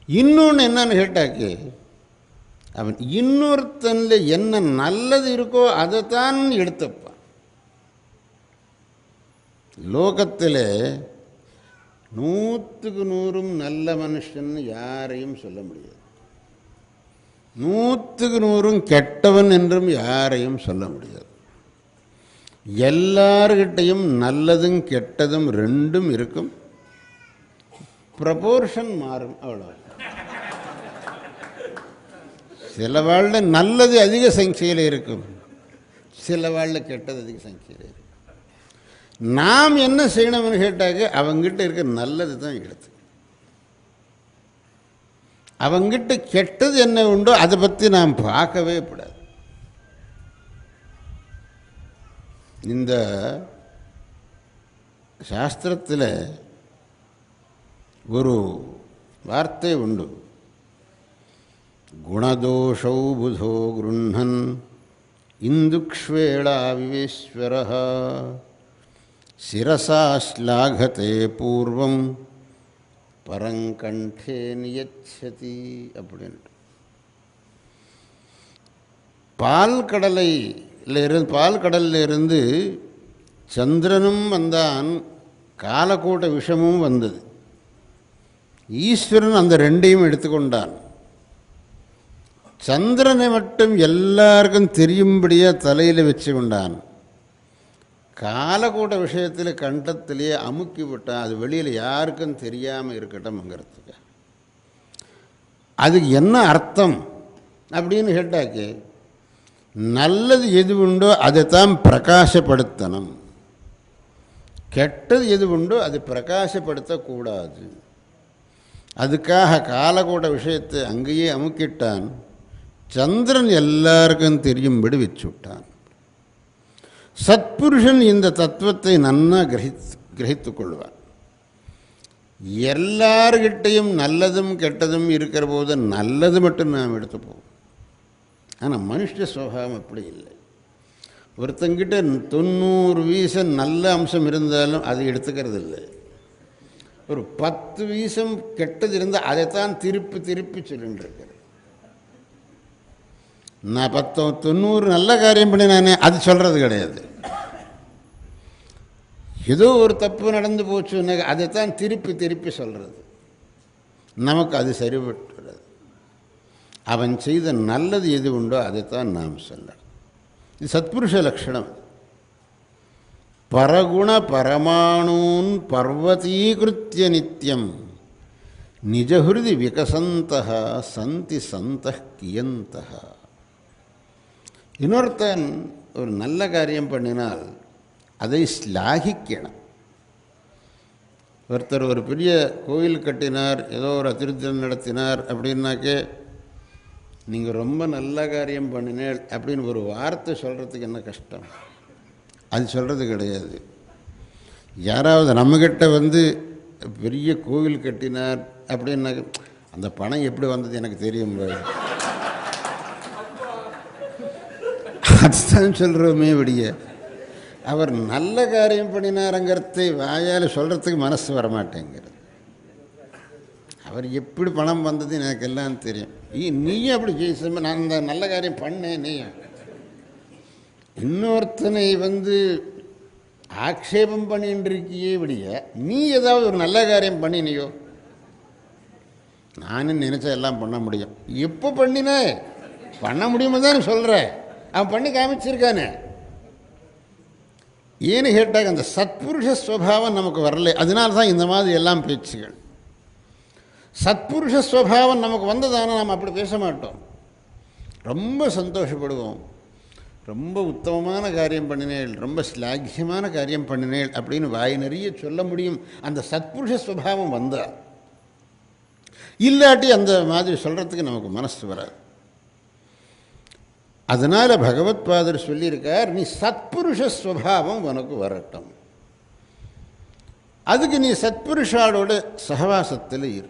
இன்னொன்று என்னன்னு கேட்டாக்கு, அவன் இன்னொருத்தனில் என்ன நல்லது இருக்கோ அதைத்தான் எடுத்துப்பான். லோகத்தில் 100க்கு 100 நல்ல மனுஷன் யாரையும் சொல்ல முடியாது, 100க்கு 100 கெட்டவன் என்றும் யாரையும் சொல்ல முடியாது. எல்லார்கிட்டையும் நல்லதும் கெட்டதும் ரெண்டும் இருக்கும், ப்ரப்போர்ஷன் மாறும், அவ்வளோ. சில வாழ்ல நல்லது அதிக சங்கையில் இருக்கும், சில வாழ்ல கெட்டது அதிக சங்கையில் இருக்கும். நாம் என்ன செய்யணும்னு கேட்டாக்க, அவங்கிட்ட இருக்க நல்லது தான் எடுத்து, அவங்கிட்ட கெட்டது என்ன உண்டோ அதை பற்றி நாம் பார்க்கவே கூடாது. இந்த சாஸ்திரத்தில் ஒரு வார்த்தை உண்டு, குணதோஷௌ புதோ கிருண்ணன் இந்துக்ஷ்வேளா விவேஸ்வரः சிரசா ஸ்லாகதே பூர்வம் பரங்கண்டே நியச்சதி அப்படின்ட்டு. பால்கடலிலிருந்து சந்திரனும் வந்தான், காலக்கூட்ட விஷமும் வந்தது. ஈஸ்வரன் அந்த ரெண்டையும் எடுத்துக்கொண்டான். சந்திரனை மட்டும் எல்லாருக்கும் தெரியும்படியாக தலையில் வச்சு கொண்டான். காலக்கூட்ட விஷயத்தில் கண்டத்திலேயே அமுக்கி விட்டான், அது வெளியில் யாருக்கும் தெரியாமல் இருக்கட்டும்ங்கிறதுக்கு. அதுக்கு என்ன அர்த்தம் அப்படின்னு கேட்டாக்கே, நல்லது எது உண்டோ அதைத்தான் பிரகாசப்படுத்தணும், கெட்டது எது உண்டோ அது பிரகாசப்படுத்தக்கூடாது. அதுக்காக காலக்கூட விஷயத்தை அங்கேயே அமுக்கிட்டான். சந்திரன் எல்லாருக்கும் தெரியும்படி வச்சு விட்டான். சத்புருஷன் இந்த தத்துவத்தை நன்னா கிரகித்து கொள்வான். எல்லார்கிட்டையும் நல்லதும் கெட்டதும் இருக்கிற போது நல்லது மட்டும் நாம் எடுத்துப்போம். ஆனால் மனுஷ சுபாவம் அப்படி இல்லை. ஒருத்தங்கிட்ட 90% நல்ல அம்சம் இருந்தாலும் அதை எடுத்துக்கிறது இல்லை. ஒரு 10% கெட்டது இருந்தால் அதைத்தான் திருப்பி திருப்பி சொல்லிட்டு இருக்கிறது. நான் 90 நல்ல காரியம் பண்ணினானே அது சொல்கிறது கிடையாது. ஏதோ ஒரு தப்பு நடந்து போச்சுன்னா அதைத்தான் திருப்பி திருப்பி சொல்கிறது. நமக்கு அது சரிபட்டுறது. அவன் செய்த நல்லது எது உண்டோ அதைத்தான் நாம் சொல்லணும். இது சத்புருஷ லட்சணம். பரகுண பரமாணூன் பர்வதீகிருத்திய நித்தியம் நிஜஹிருதி விகசந்தः சந்தி சந்தः கியந்தः. இன்னொருத்தன் ஒரு நல்ல காரியம் பண்ணினால் அதை ஸ்லாகிக்கணும். ஒருத்தர் ஒரு பெரிய கோயில் கட்டினார், ஏதோ ஒரு திருத்தம் நடத்தினார் அப்படின்னாக்கே, நீங்கள் ரொம்ப நல்ல காரியம் பண்ணினேன் அப்படின்னு ஒரு வார்த்தை சொல்கிறதுக்கு என்ன கஷ்டம்? அது சொல்கிறது கிடையாது. யாராவது நம்மக்கிட்ட வந்து பெரிய கோவில் கட்டினார் அப்படின்னாக்க, அந்த பணம் எப்படி வந்தது எனக்கு தெரியும், அதுதான் சொல்கிறோமே விடிய. அவர் நல்ல காரியம் பண்ணினாருங்கிறதை வாயால் சொல்கிறதுக்கு மனசு வரமாட்டேங்கிறது. அவர் எப்படி பணம் வந்தது எனக்கு எல்லாம் தெரியும். நீயும் அப்படி செய்ய, நான் இந்த நல்ல காரியம் பண்ணேன். நீயும் இன்னொருத்தனை வந்து ஆக்ஷேபம் பண்ணின்னு இருக்கியே விடிய, நீ ஏதாவது ஒரு நல்ல காரியம் பண்ணினியோ? நானும் நினச்சா எல்லாம் பண்ண முடியும். எப்போ பண்ணினே பண்ண முடியுமா தானே சொல்கிறேன். அவன் பண்ணி காமிச்சிருக்கானே. ஏன்னு கேட்டாங்க, அந்த சத்புருஷ ஸ்வபாவம் நமக்கு வரல. அதனால தான் இந்த மாதிரி எல்லாம் பேச்சுகள். சத்புருஷ ஸ்வபாவம் நமக்கு வந்ததானே நாம் அப்படி பேச மாட்டோம். ரொம்ப சந்தோஷப்படுவோம். ரொம்ப உத்தமமான காரியம் பண்ணினேள், ரொம்ப ஸ்லாகியமான காரியம் பண்ணினேள் அப்படின்னு வாய் நிறைய சொல்ல முடியும். அந்த சத்புருஷ ஸ்வபாவம் வந்தால், இல்லாட்டி அந்த மாதிரி சொல்கிறதுக்கு நமக்கு மனசு வராது. அதனால் பகவத்பாதர் சொல்லியிருக்கார், நீ சத்புருஷ ஸ்வபாவம் உனக்கு வரட்டும். அதுக்கு நீ சத்புருஷாலோட சகவாசத்தில் இரு.